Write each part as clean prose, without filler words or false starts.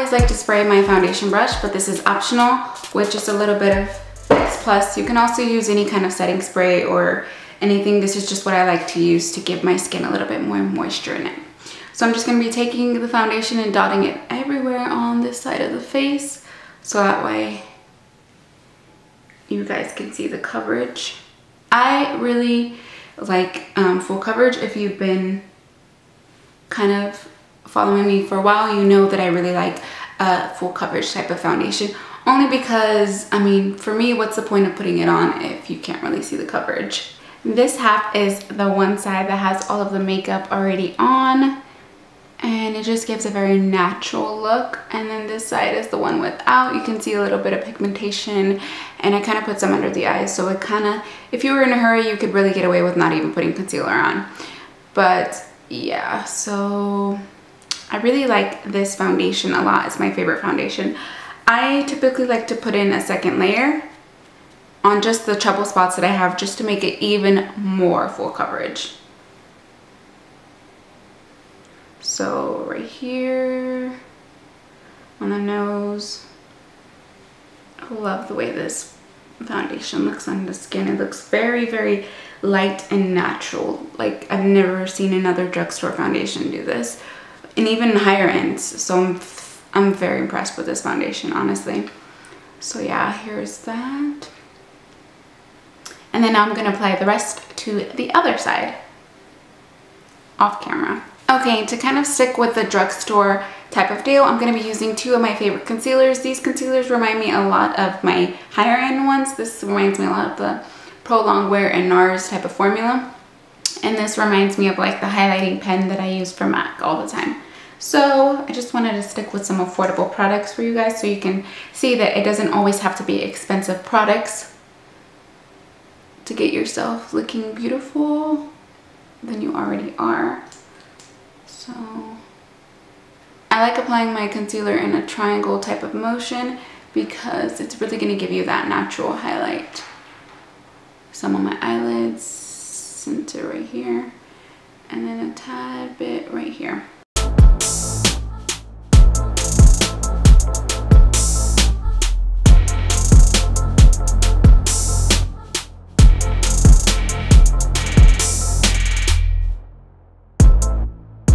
always like to spray my foundation brush, but this is optional with just a little bit of Fix Plus. You can also use any kind of setting spray or anything. This is just what I like to use to give my skin a little bit more moisture in it. So I'm just going to be taking the foundation and dotting it everywhere on this side of the face, so that way you guys can see the coverage. I really like full coverage. If you've been kind of following me for a while, you know that I really like a full coverage type of foundation, only because, I mean, for me, what's the point of putting it on if you can't really see the coverage? This half is the one side that has all of the makeup already on, and it just gives a very natural look. And then this side is the one without. You can see a little bit of pigmentation, and I kind of put some under the eyes, so it kind of, if you were in a hurry, you could really get away with not even putting concealer on. But yeah, so I really like this foundation a lot. It's my favorite foundation. I typically like to put in a second layer on just the trouble spots that I have, just to make it even more full coverage. So right here on the nose, I love the way this foundation looks on the skin. It looks very, very light and natural. Like, I've never seen another drugstore foundation do this, and even higher ends. So I'm very impressed with this foundation, honestly. So yeah, here's that. And then now I'm gonna apply the rest to the other side off camera. Okay, to kind of stick with the drugstore type of deal, I'm going to be using two of my favorite concealers. These concealers remind me a lot of my higher end ones. This reminds me a lot of the Pro Longwear and NARS type of formula. And this reminds me of like the highlighting pen that I use for MAC all the time. So I just wanted to stick with some affordable products for you guys, so you can see that it doesn't always have to be expensive products to get yourself looking beautiful than you already are. So I like applying my concealer in a triangle type of motion because it's really going to give you that natural highlight. Some on my eyelids, center right here, and then a tad bit right here.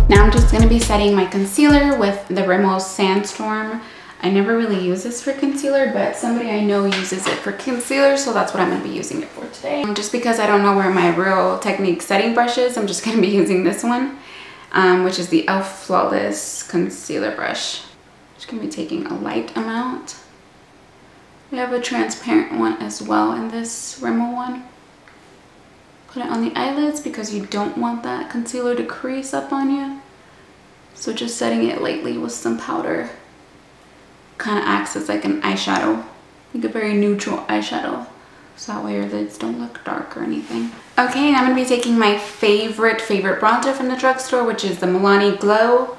Now I'm just going to be setting my concealer with the Rimmel Sandstorm. I never really use this for concealer, but somebody I know uses it for concealer, so that's what I'm going to be using it for today. Just because I don't know where my Real Technique setting brush is, I'm just going to be using this one, which is the e.l.f. Flawless Concealer Brush. Just going to be taking a light amount. We have a transparent one as well in this Rimmel one. Put it on the eyelids because you don't want that concealer to crease up on you. So just setting it lightly with some powder kind of acts as like an eyeshadow, like a very neutral eyeshadow. So that way your lids don't look dark or anything. Okay, and I'm going to be taking my favorite bronzer from the drugstore, which is the Milani Glow.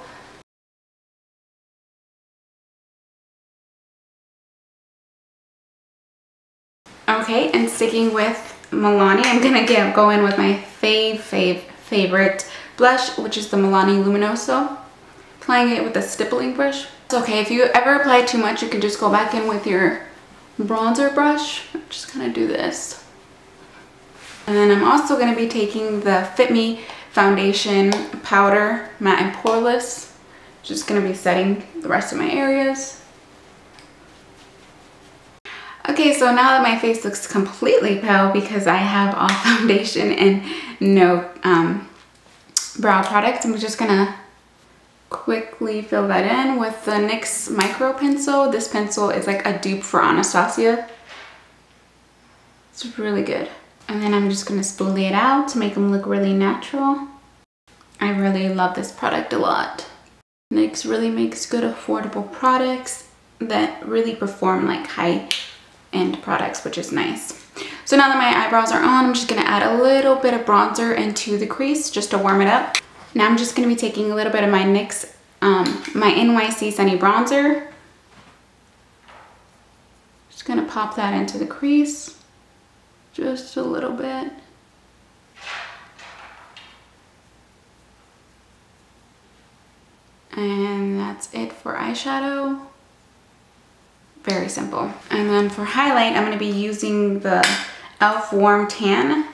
Okay, and sticking with Milani, I'm gonna go in with my favorite blush, which is the Milani Luminoso. Applying it with a stippling brush. It's okay, if you ever apply too much, you can just go back in with your bronzer brush. Just kind of do this. And then I'm also gonna be taking the Fit Me Foundation Powder, matte and poreless. Just gonna be setting the rest of my areas. Okay, so now that my face looks completely pale because I have off foundation and no brow products, I'm just gonna quickly fill that in with the NYX Micro Pencil. This pencil is like a dupe for Anastasia. It's really good. And then I'm just gonna spoolie it out to make them look really natural. I really love this product a lot. NYX really makes good affordable products that really perform like high-end products, which is nice. So now that my eyebrows are on, I'm just gonna add a little bit of bronzer into the crease just to warm it up. Now I'm just gonna be taking a little bit of my NYX, my NYC Sunny Bronzer. Just gonna pop that into the crease, just a little bit. And that's it for eyeshadow. Very simple. And then for highlight, I'm going to be using the e.l.f. Warm Tan.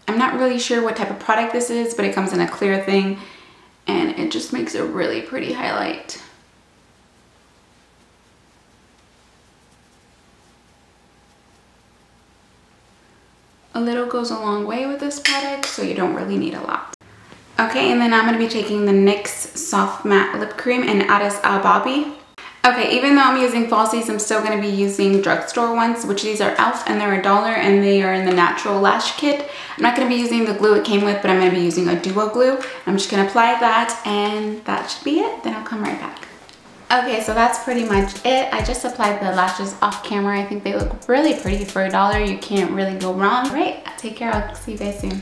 I'm not really sure what type of product this is, but it comes in a clear thing and it just makes a really pretty highlight. A little goes a long way with this product, so you don't really need a lot. Okay, and then I'm going to be taking the NYX Soft Matte Lip Cream in Addis Ababa. Okay, even though I'm using falsies, I'm still going to be using drugstore ones, which these are e.l.f. and they're $1 and they are in the natural lash kit. I'm not going to be using the glue it came with, but I'm going to be using a duo glue. I'm just going to apply that and that should be it. Then I'll come right back. Okay, so that's pretty much it. I just applied the lashes off camera. I think they look really pretty for $1. You can't really go wrong. Right, take care. I'll see you guys soon.